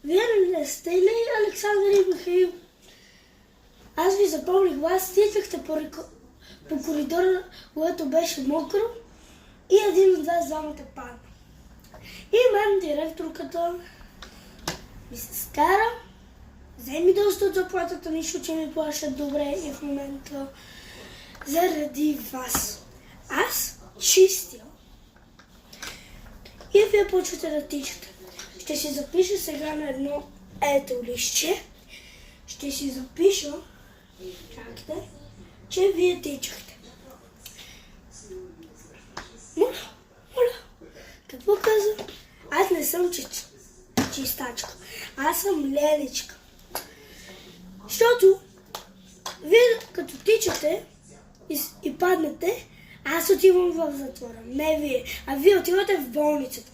Вие не сте ли Александър и Михаил? Аз ви запомних вас, стигахте по коридора, когато беше мокро и един от вас двамата падна. И мен директорката ми се скара, вземи доста от заплатата, нищо, че ми плащат добре и в момента заради вас. Аз чистя. И вие почвате да тичате. Ще си запиша сега на едно ето листче. Ще си запиша, чакайте, че вие тичахте. Моля. Какво каза? Аз не съм чистачка. Аз съм леличка. Защото вие като тичате и паднете, аз отивам в затвора. Не вие, а вие отивате в болницата.